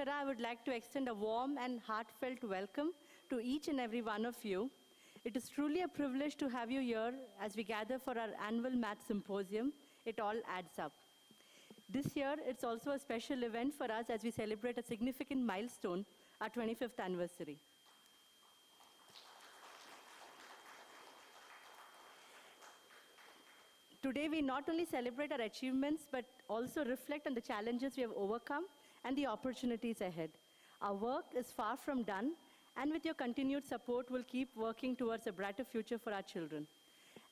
Akshara, I would like to extend a warm and heartfelt welcome to each and every one of you. It is truly a privilege to have you here as we gather for our annual Math Symposium. It all adds up. This year, it's also a special event for us as we celebrate a significant milestone, our 25th anniversary. Today, we not only celebrate our achievements, but also reflect on the challenges we have overcome and the opportunities ahead. Our work is far from done, and with your continued support, we'll keep working towards a brighter future for our children.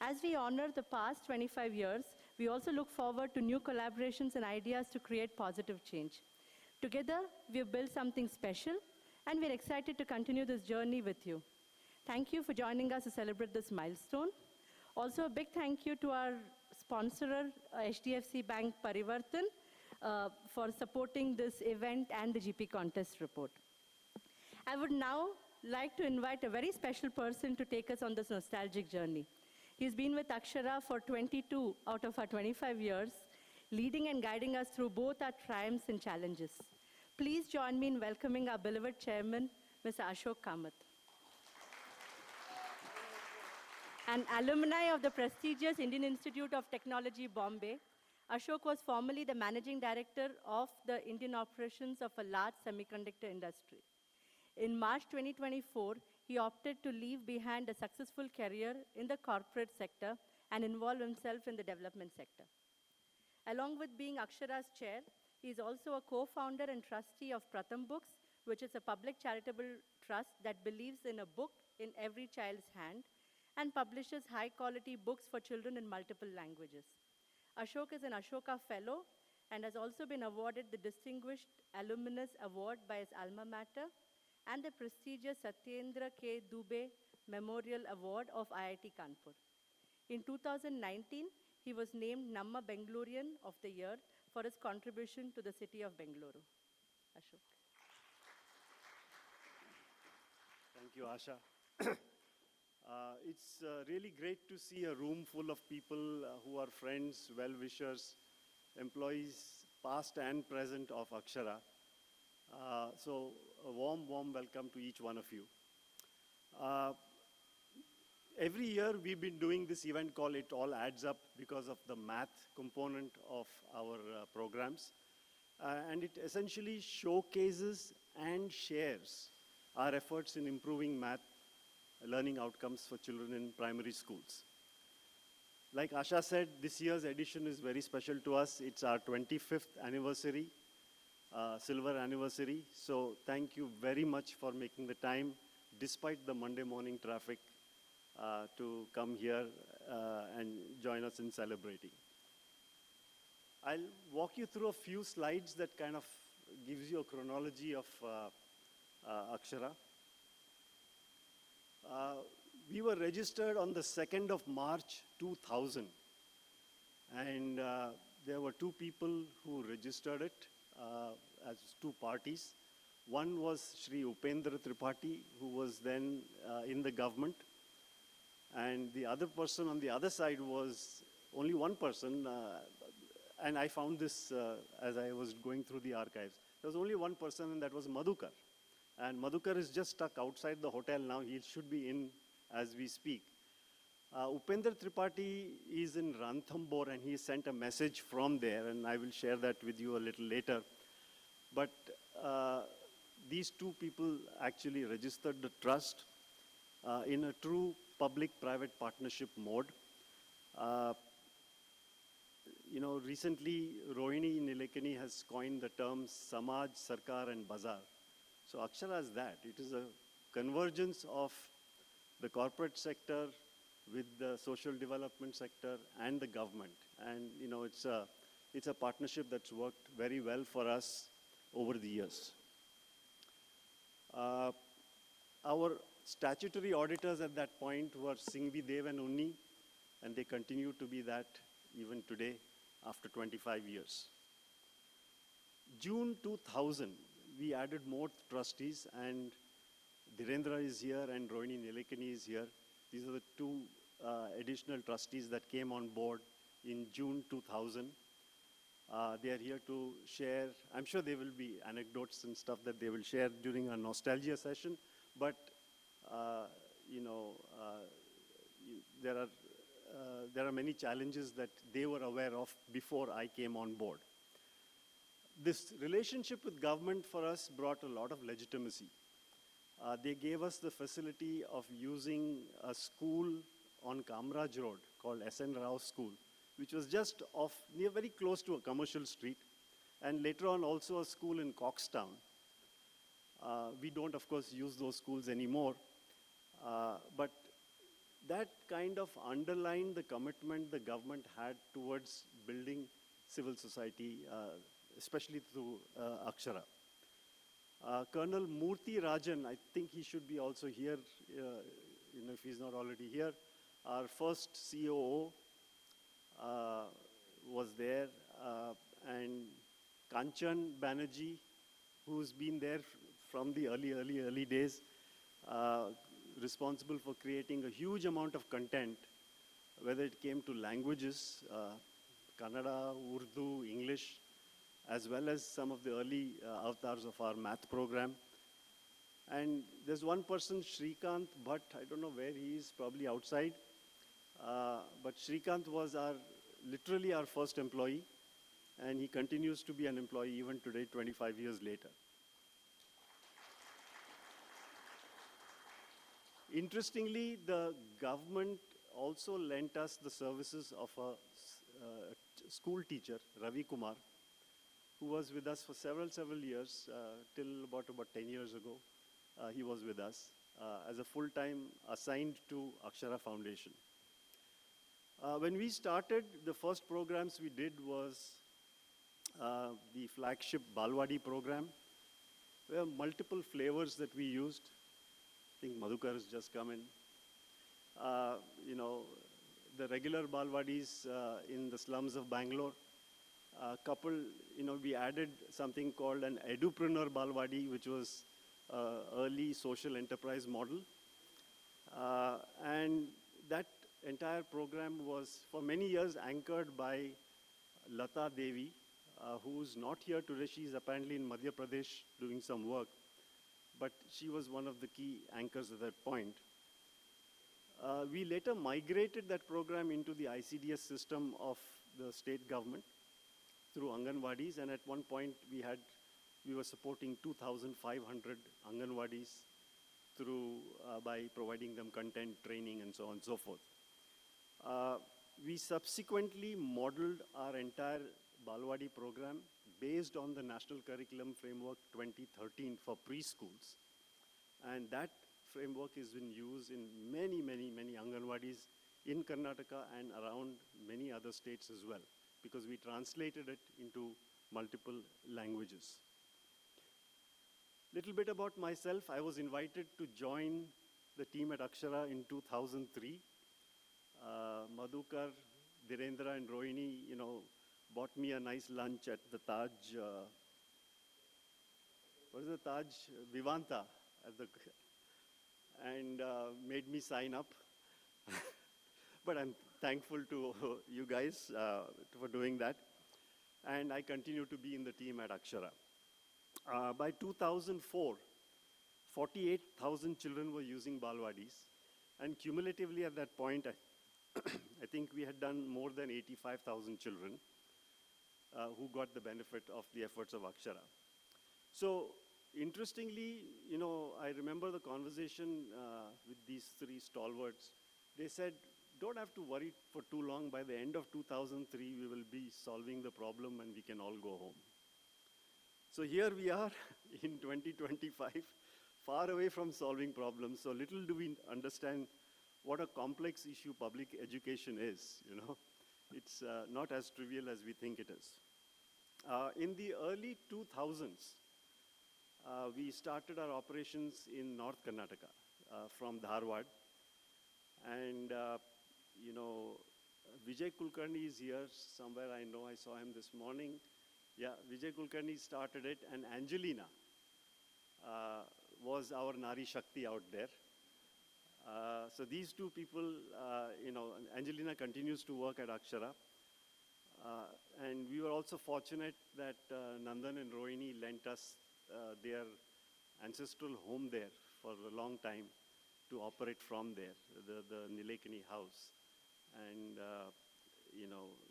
As we honor the past 25 years, we also look forward to new collaborations and ideas to create positive change. Together, we have built something special, and we're excited to continue this journey with you. Thank you for joining us to celebrate this milestone. Also, a big thank you to our sponsor, HDFC Bank Parivartan, for supporting this event and the GP contest report. I would now like to invite a very special person to take us on this nostalgic journey. He's been with Akshara for 22 out of our 25 years, leading and guiding us through both our triumphs and challenges. Please join me in welcoming our beloved chairman, Mr. Ashok Kamath. An alumni of the prestigious Indian Institute of Technology, Bombay, Ashok was formerly the managing director of the Indian operations of a large semiconductor industry. In March 2024, he opted to leave behind a successful career in the corporate sector and involve himself in the development sector. Along with being Akshara's chair, he is also a co-founder and trustee of Pratham Books, which is a public charitable trust that believes in a book in every child's hand and publishes high-quality books for children in multiple languages. Ashok is an Ashoka Fellow and has also been awarded the Distinguished Alumnus Award by his alma mater and the prestigious Satyendra K. Dubey Memorial Award of IIT Kanpur. In 2019, he was named Namma Bengalurian of the Year for his contribution to the city of Bengaluru. Ashok. Thank you, Asha. It's really great to see a room full of people who are friends, well-wishers, employees, past and present of Akshara. So a warm welcome to each one of you. Every year we've been doing this event called It All Adds Up because of the math component of our programs. And it essentially showcases and shares our efforts in improving math learning outcomes for children in primary schools. Like Asha said, this year's edition is very special to us. It's our 25th anniversary, silver anniversary. So thank you very much for making the time, despite the Monday morning traffic, to come here and join us in celebrating. I'll walk you through a few slides that kind of gives you a chronology of Akshara. We were registered on the 2nd of March 2000, and there were two people who registered it as two parties. One was Shri Upendra Tripathi, who was then in the government, and the other person on the other side was only one person, and I found this as I was going through the archives. There was only one person, and that was Madhukar. And Madhukar is just stuck outside the hotel now. He should be in as we speak. Upendra Tripathi is in Ranthambore, and he sent a message from there, and I will share that with you a little later. But these two people actually registered the trust in a true public-private partnership mode. Recently, Rohini Nilekani has coined the terms Samaj, Sarkar, and Bazaar. So Akshara is that. It is a convergence of the corporate sector with the social development sector and the government. And it's a partnership that's worked very well for us over the years. Our statutory auditors at that point were Singhvi Dev and Unni, and they continue to be that even today after 25 years. June 2000, we added more trustees, and Dhirendra is here and Rohini Nilekani is here. These are the two additional trustees that came on board in June 2000. They are here to share. I'm sure there will be anecdotes and stuff that they will share during our nostalgia session, but you know, there are many challenges that they were aware of before I came on board. This relationship with government for us brought a lot of legitimacy. They gave us the facility of using a school on Kamraj Road called S.N. Rao School, which was just very close to a commercial street, and later on also a school in Coxtown. We don't, of course, use those schools anymore, but that kind of underlined the commitment the government had towards building civil society, especially through Akshara. Colonel Murthy Rajan, I think he should be also here, if he's not already here. Our first COO was there, and Kanchan Banerjee, who's been there from the early days, responsible for creating a huge amount of content, whether it came to languages, Kannada, Urdu, English, as well as some of the early avatars of our math program. And there's one person, Shrikant Bhatt, I don't know where he is, probably outside, but Shrikant was literally our first employee, and he continues to be an employee even today, 25 years later. Interestingly, the government also lent us the services of a school teacher, Ravi Kumar, who was with us for several years, till about 10 years ago. He was with us as a full-time assigned to Akshara Foundation. When we started, the first programs we did was the flagship Balwadi program. There were multiple flavors that we used. I think Madhukar has just come in. The regular Balwadis in the slums of Bangalore. We added something called an edupreneur Balwadi, which was early social enterprise model. And that entire program was for many years anchored by Lata Devi, who's not here today. She's apparently in Madhya Pradesh doing some work, but she was one of the key anchors at that point. We later migrated that program into the ICDS system of the state government through Anganwadis, and at one point we were supporting 2,500 Anganwadis by providing them content, training, and so on and so forth. We subsequently modeled our entire Balwadi program based on the National Curriculum Framework 2013 for preschools, and that framework is in use in many Anganwadis in Karnataka and around many other states as well, because we translated it into multiple languages. Little bit about myself. I was invited to join the team at Akshara in 2003. Madhukar, Dhirendra, and Rohini, bought me a nice lunch at the Taj, what is the Taj? Vivanta, and made me sign up. But I'm thankful to you guys for doing that. And I continue to be in the team at Akshara. By 2004, 48,000 children were using Balwadis. And cumulatively at that point, I think we had done more than 85,000 children who got the benefit of the efforts of Akshara. So interestingly, I remember the conversation with these three stalwarts. They said, don't have to worry for too long. By the end of 2003, we will be solving the problem and we can all go home. So here we are in 2025, far away from solving problems. So little do we understand what a complex issue public education is, It's not as trivial as we think it is. In the early 2000s, we started our operations in North Karnataka from Dharwad. And, Vijay Kulkarni is here somewhere. I know I saw him this morning. Yeah, Vijay Kulkarni started it, and Angelina was our Nari Shakti out there. So these two people, Angelina continues to work at Akshara. And we were also fortunate that Nandan and Rohini lent us their ancestral home there for a long time to operate from there, the Nilekani house. And,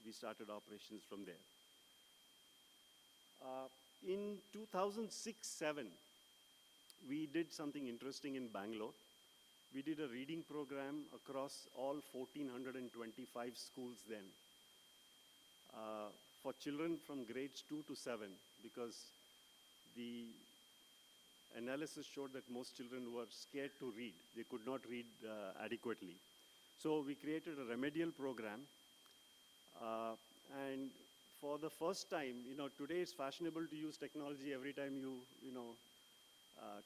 we started operations from there. In 2006-07, we did something interesting in Bangalore. We did a reading program across all 1,425 schools then for children from grades 2 to 7, because the analysis showed that most children were scared to read. They could not read adequately. So we created a remedial program. And for the first time, today it's fashionable to use technology every time you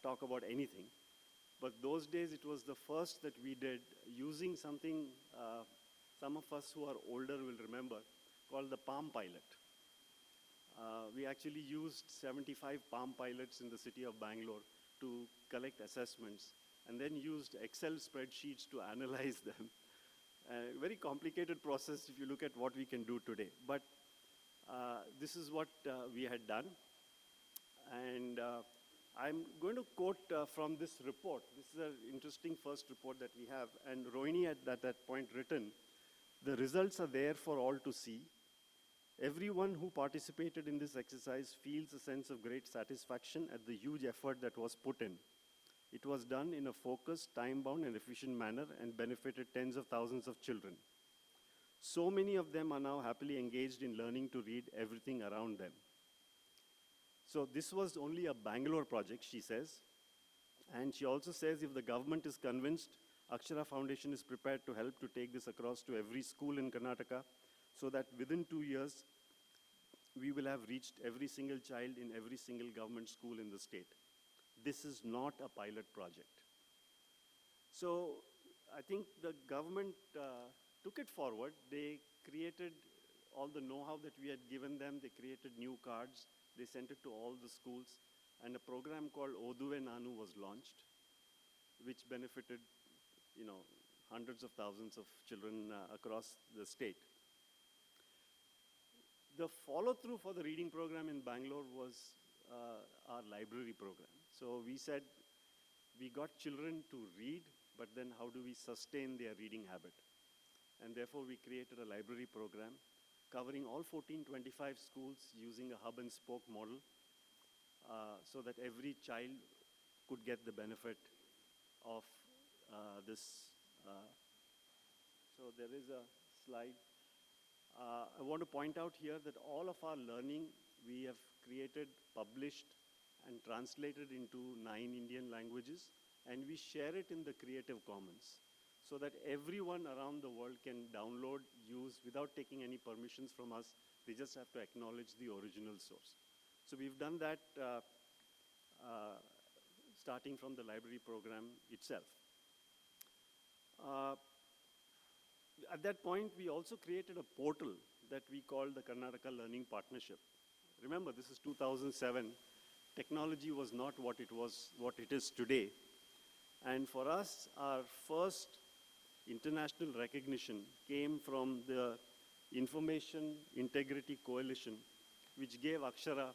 talk about anything. But those days, it was the first that we did using something some of us who are older will remember, called the Palm Pilot. We actually used 75 Palm Pilots in the city of Bangalore to collect assessments, and then used Excel spreadsheets to analyze them. Very complicated process if you look at what we can do today. But this is what we had done. And I'm going to quote from this report. This is an interesting first report that we have. And Rohini had at that point written, "The results are there for all to see. Everyone who participated in this exercise feels a sense of great satisfaction at the huge effort that was put in. It was done in a focused, time-bound, and efficient manner and benefited tens of thousands of children. So many of them are now happily engaged in learning to read everything around them." So this was only a Bangalore project, she says. And she also says if the government is convinced, Akshara Foundation is prepared to help to take this across to every school in Karnataka, so that within 2 years, we will have reached every single child in every single government school in the state. This is not a pilot project. So I think the government took it forward. They created all the know-how that we had given them. They created new cards. They sent it to all the schools. And a program called Oduve Nanu was launched, which benefited, hundreds of thousands of children across the state. The follow-through for the reading program in Bangalore was our library program. So we said, we got children to read, but then how do we sustain their reading habit? And therefore, we created a library program covering all 1,425 schools using a hub and spoke model, so that every child could get the benefit of this. So there is a slide. I want to point out here that all of our learning we have created, published, and translated into 9 Indian languages, and we share it in the Creative Commons, so that everyone around the world can download, use, without taking any permissions from us. They just have to acknowledge the original source. So we've done that starting from the library program itself. At that point, we also created a portal that we called the Karnataka Learning Partnership. Remember, this is 2007. Technology was not what it is today. And for us, our first international recognition came from the Information Integrity Coalition, which gave Akshara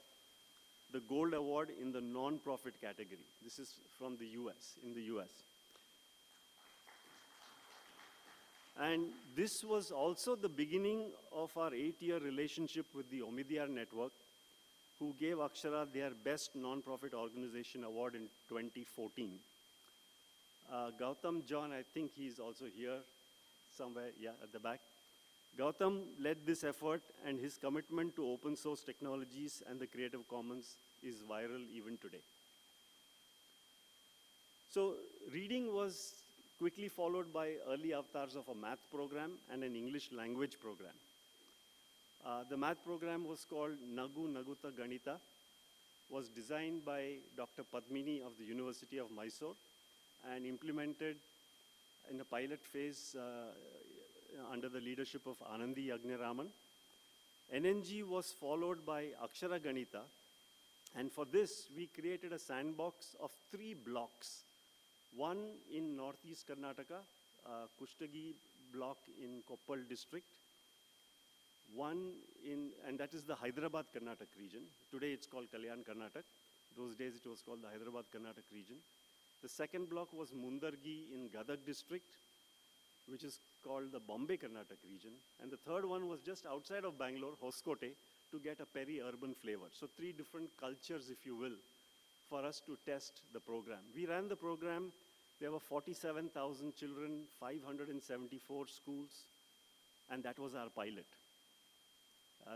the Gold Award in the non-profit category. This is from the US, in the US. And this was also the beginning of our 8-year relationship with the Omidyar Network, who gave Akshara their Best Non-Profit Organization Award in 2014. Gautam John, I think he's also here somewhere, at the back. Gautam led this effort, and his commitment to open source technologies and the Creative Commons is viral even today. So reading was quickly followed by early avatars of a math program and an English language program. The math program was called Nagu Naguta Ganita, was designed by Dr. Padmini of the University of Mysore and implemented in a pilot phase under the leadership of Anandi Yagnaraman. NNG was followed by Akshara Ganita, and for this, we created a sandbox of 3 blocks. One in northeast Karnataka, Kushtagi block in Koppal district. and that is the Hyderabad Karnataka region. Today it's called Kalyan Karnataka. Those days it was called the Hyderabad Karnataka region. The second block was Mundargi in Gadag district, which is called the Bombay Karnataka region. And the third one was just outside of Bangalore, Hoskote, to get a peri-urban flavor. So 3 different cultures, if you will, for us to test the program. We ran the program. There were 47,000 children, 574 schools, and that was our pilot.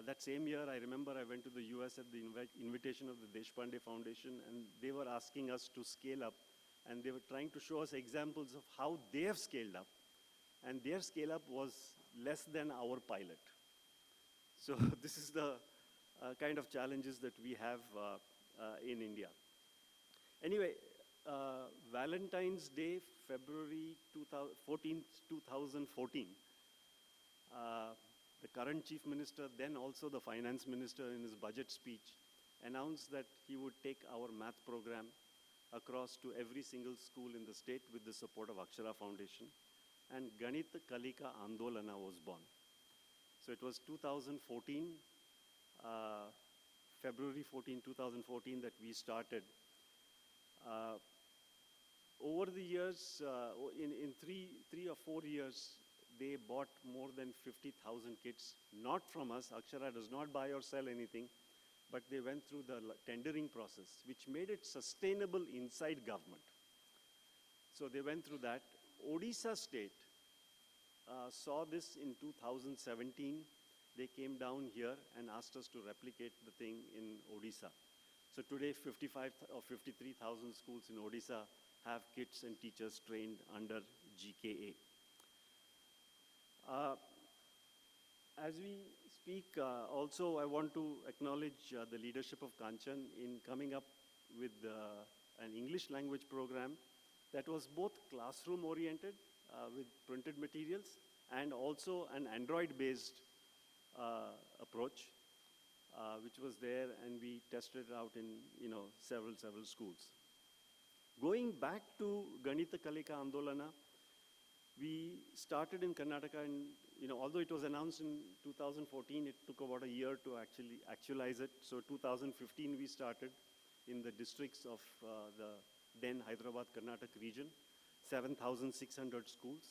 That same year, I remember I went to the US at the invitation of the Deshpande Foundation, and they were asking us to scale up, and they were trying to show us examples of how they have scaled up, and their scale up was less than our pilot. So this is the kind of challenges that we have in India. Anyway, Valentine's Day, February 14th, 2014, the current chief minister, then also the finance minister in his budget speech, announced that he would take our math program across to every single school in the state with the support of Akshara Foundation. And Ganit Kalika Andolana was born. So it was 2014, February 14, 2014 that we started. Over the years, in three or 4 years, they bought more than 50,000 kits, not from us. Akshara does not buy or sell anything, but they went through the tendering process, which made it sustainable inside government. So they went through that. Odisha state saw this in 2017. They came down here and asked us to replicate the thing in Odisha. So today, 55 or 53,000 schools in Odisha have kits and teachers trained under GKA. As we speak, also I want to acknowledge the leadership of Kanchan in coming up with an English language program that was both classroom oriented with printed materials and also an Android-based approach, which was there, and we tested it out in several schools. Going back to Ganita Kalika Andolana, we started in Karnataka, and although it was announced in 2014, it took about a year to actually actualize it. So 2015 we started in the districts of the then Hyderabad Karnataka region, 7,600 schools.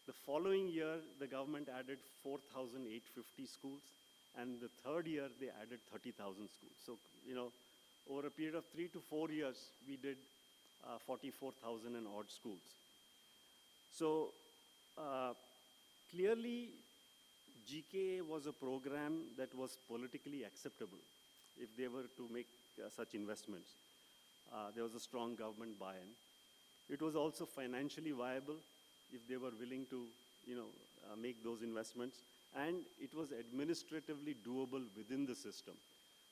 The following year, the government added 4,850 schools, and the third year they added 30,000 schools. So over a period of 3 to 4 years, we did 44,000 and odd schools. So clearly, GKA was a program that was politically acceptable if they were to make such investments. There was a strong government buy-in. It was also financially viable if they were willing to make those investments. And it was administratively doable within the system.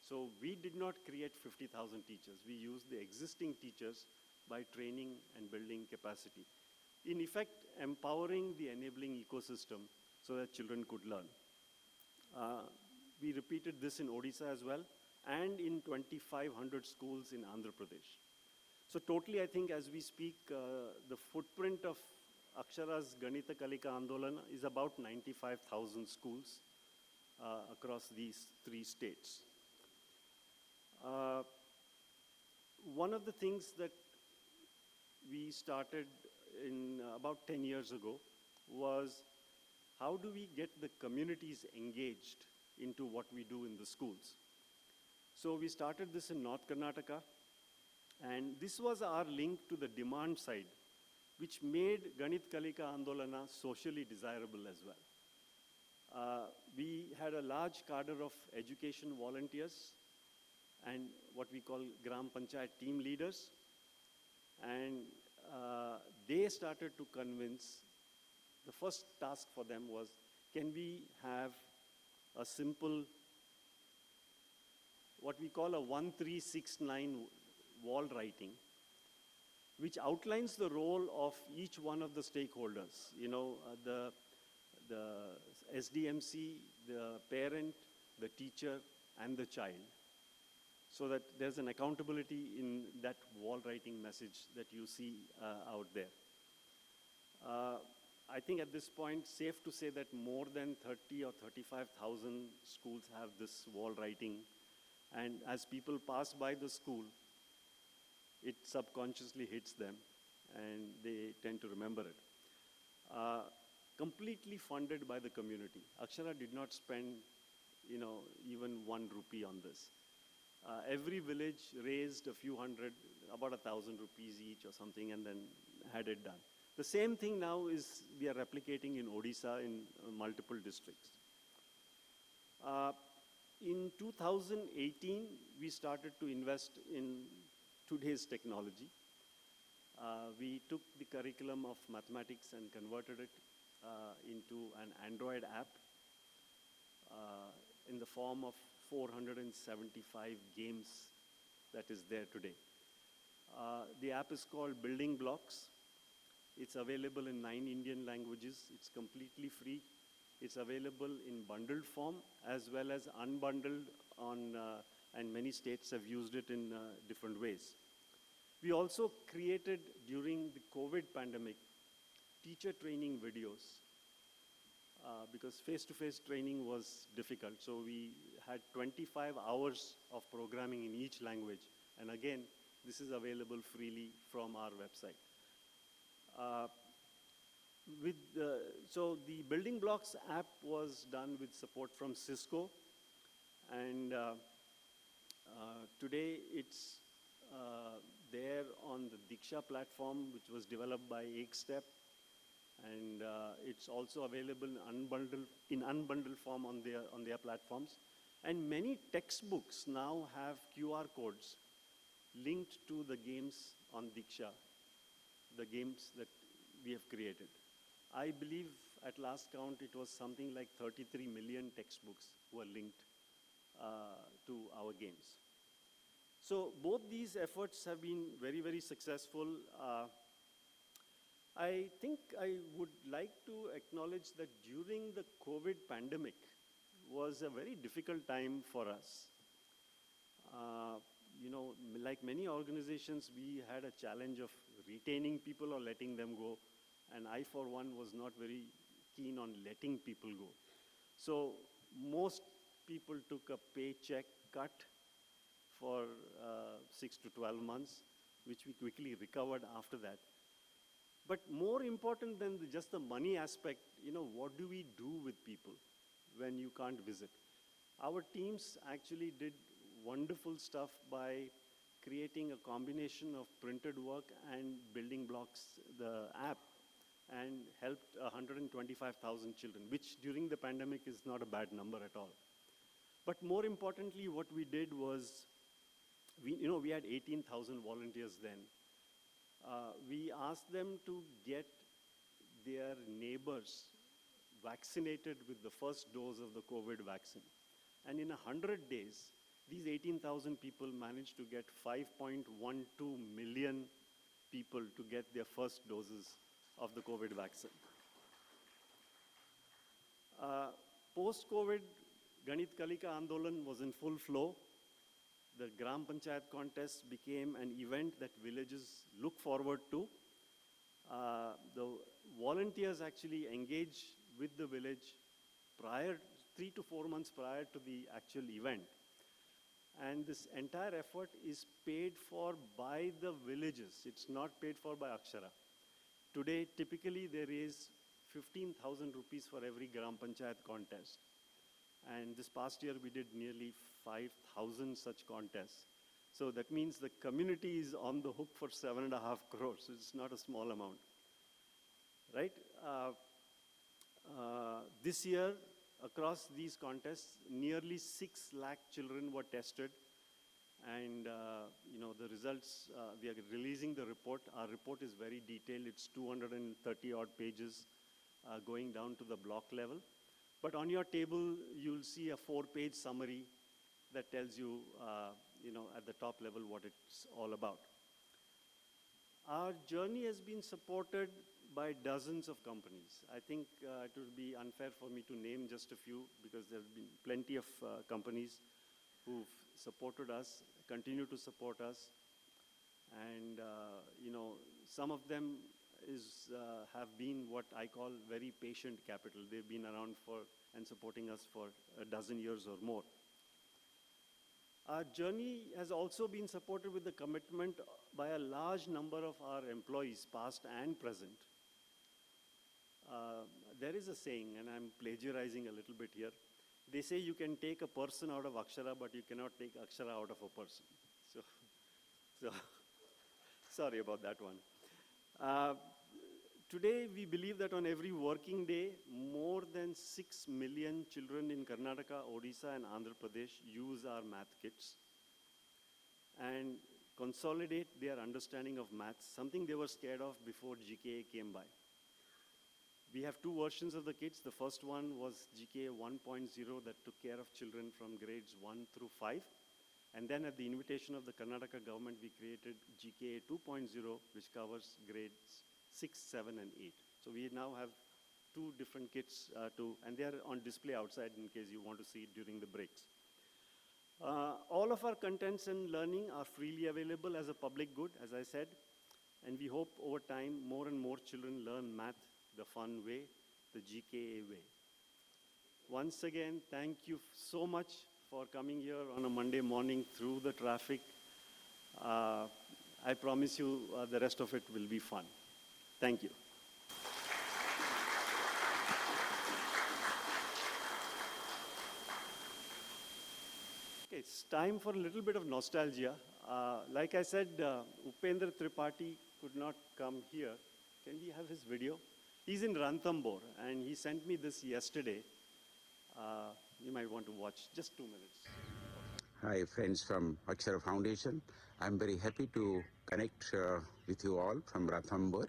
So we did not create 50,000 teachers. We used the existing teachers by training and building capacity. In effect, empowering the enabling ecosystem so that children could learn. We repeated this in Odisha as well, and in 2,500 schools in Andhra Pradesh. So totally, I think as we speak, the footprint of Akshara's Ganita Kalika Andolana is about 95,000 schools across these 3 states. One of the things that we started in about 10 years ago was how do we get the communities engaged into what we do in the schools. So we started this in North Karnataka, and this was our link to the demand side, which made Ganit Kalika Andolana socially desirable as well. We had a large cadre of education volunteers and what we call Gram Panchayat team leaders, and they started to convince. The first task for them was, can we have a simple, what we call a 1369 wall writing, which outlines the role of each one of the stakeholders, the SDMC, the parent, the teacher, and the child, so that there's an accountability in that wall writing message that you see out there. I think at this point, safe to say that more than 30 or 35,000 schools have this wall writing. And as people pass by the school, it subconsciously hits them and they tend to remember it. Completely funded by the community. Akshara did not spend, even 1 rupee on this. Every village raised a few hundred, about 1,000 rupees each or something, and then had it done. The same thing now is we are replicating in Odisha in multiple districts. In 2018, we started to invest in today's technology. We took the curriculum of mathematics and converted it into an Android app in the form of 475 games that is there today. The app is called Building Blocks. It's available in 9 Indian languages. It's completely free. It's available in bundled form as well as unbundled and many states have used it in different ways. We also created, during the COVID pandemic, teacher training videos because face-to-face training was difficult. So we had 25 hours of programming in each language. And again, this is available freely from our website. So the Building Blocks app was done with support from Cisco. And today it's there on the Diksha platform, which was developed by Ekstep. And it's also available in unbundled form on their platforms. And many textbooks now have QR codes linked to the games on Diksha, the games that we have created. I believe at last count it was something like 33 million textbooks were linked to our games. So both these efforts have been very, very successful. I think I would like to acknowledge that during the COVID pandemic was a very difficult time for us. Like many organizations, we had a challenge of retaining people or letting them go. And I, for one, was not very keen on letting people go. So most people took a paycheck cut for 6 to 12 months, which we quickly recovered after that. But more important than just the money aspect, what do we do with people when you can't visit? Our teams actually did wonderful stuff by creating a combination of printed work and Building Blocks, the app, and helped 125,000 children, which during the pandemic is not a bad number at all. But more importantly, what we did was, we had 18,000 volunteers then. We asked them to get their neighbors vaccinated with the first dose of the COVID vaccine. And in 100 days, these 18,000 people managed to get 5.12 million people to get their first doses of the COVID vaccine. Post-COVID, Ganit Kalika Andolan was in full flow. The Gram Panchayat contest became an event that villages look forward to. The volunteers actually engage with the village 3 to 4 months prior to the actual event. And this entire effort is paid for by the villages. It's not paid for by Akshara. Today, typically, there is 15,000 rupees for every Gram Panchayat contest. And this past year, we did nearly 5,000 such contests. So that means the community is on the hook for 7.5 crores. It's not a small amount, right? This year, across these contests, nearly 6 lakh children were tested. And, the results, we are releasing the report. Our report is very detailed. It's 230 odd pages going down to the block level. But on your table, you'll see a 4-page summary that tells you, at the top level what it's all about. Our journey has been supported by dozens of companies. I think it would be unfair for me to name just a few because there have been plenty of companies who've supported us, continue to support us. And, some of them, have been what I call very patient capital. They've been around for and supporting us for a dozen years or more. Our journey has also been supported with the commitment by a large number of our employees, past and present. There is a saying, and I'm plagiarizing a little bit here. They say you can take a person out of Akshara, but you cannot take Akshara out of a person. So sorry about that one. Today, we believe that on every working day, more than 6 million children in Karnataka, Odisha, and Andhra Pradesh use our math kits and consolidate their understanding of maths, something they were scared of before GKA came by. We have two versions of the kits. The first one was GKA 1.0 that took care of children from grades 1 through 5. And then at the invitation of the Karnataka government, we created GKA 2.0, which covers grades 6, 7, and 8. So we now have two different kits, and they are on display outside in case you want to see it during the breaks. All of our contents and learning are freely available as a public good, as I said, and we hope over time more and more children learn math the fun way, the GKA way. Once again, thank you so much for coming here on a Monday morning through the traffic. I promise you the rest of it will be fun. Thank you. Okay, it's time for a little bit of nostalgia. Like I said, Upendra Tripathi could not come here. Can we have his video? He's in Ranthambore, and he sent me this yesterday. You might want to watch just 2 minutes. Hi, friends from Akshara Foundation. I'm very happy to connect with you all from Ranthambore.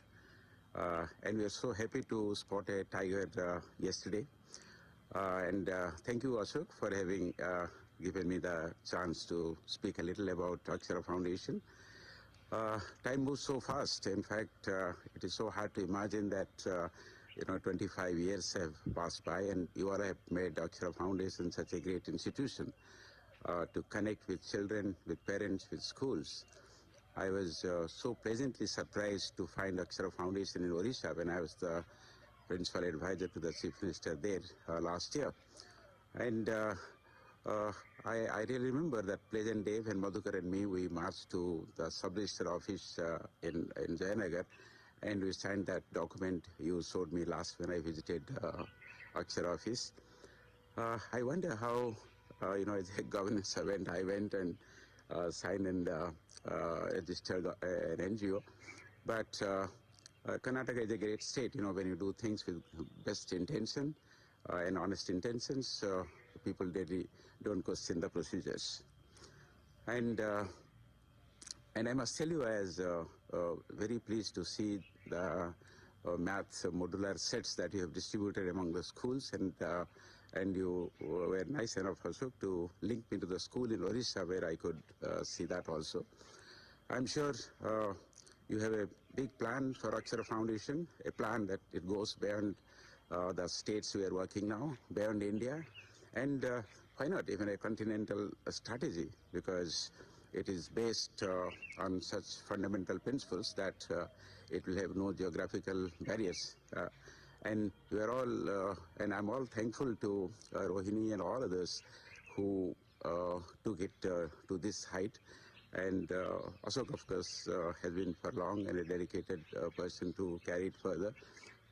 And we are so happy to spot a tiger yesterday. Thank you, Ashok, for having given me the chance to speak a little about Akshara Foundation. Time moves so fast. In fact, it is so hard to imagine that 25 years have passed by, and you all have made Akshara Foundation such a great institution to connect with children, with parents, with schools. I was so pleasantly surprised to find Akshara Foundation in Odisha when I was the principal advisor to the Chief Minister there last year. And I really remember that pleasant day when Madhukar and me, we marched to the sub-register office in Jayanagar, and we signed that document you showed me last when I visited Akshara office. I wonder how, as a governance servant, I went and signed and registered an NGO. But Karnataka is a great state, when you do things with best intention and honest intentions, people really don't question the procedures. And I must tell you, I was very pleased to see the maths modular sets that you have distributed among the schools, and you were nice enough also to link me to the school in Odisha where I could see that also. I'm sure you have a big plan for Akshara Foundation, a plan that it goes beyond the states we are working now, beyond India, and why not even a continental strategy, because it is based on such fundamental principles that it will have no geographical barriers. And we are all, and I'm all thankful to Rohini and all others who took it to this height. And Ashok, of course, has been for long and a dedicated person to carry it further.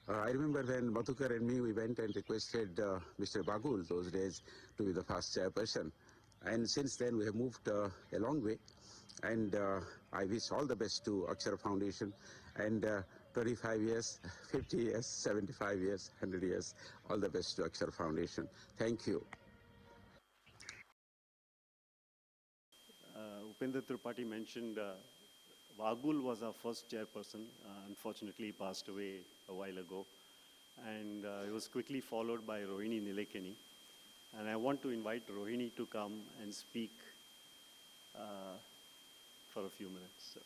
I remember when Madhukar and me, we went and requested Mr. Bagul those days to be the first chairperson. And since then, we have moved a long way. And I wish all the best to Akshara Foundation. And 25 years, 50 years, 75 years, 100 years, all the best to Akshara Foundation. Thank you. Upendra Tripathi mentioned Vagul was our first chairperson. Unfortunately, he passed away a while ago. And it was quickly followed by Rohini Nilekani. And I want to invite Rohini to come and speak for a few minutes. So.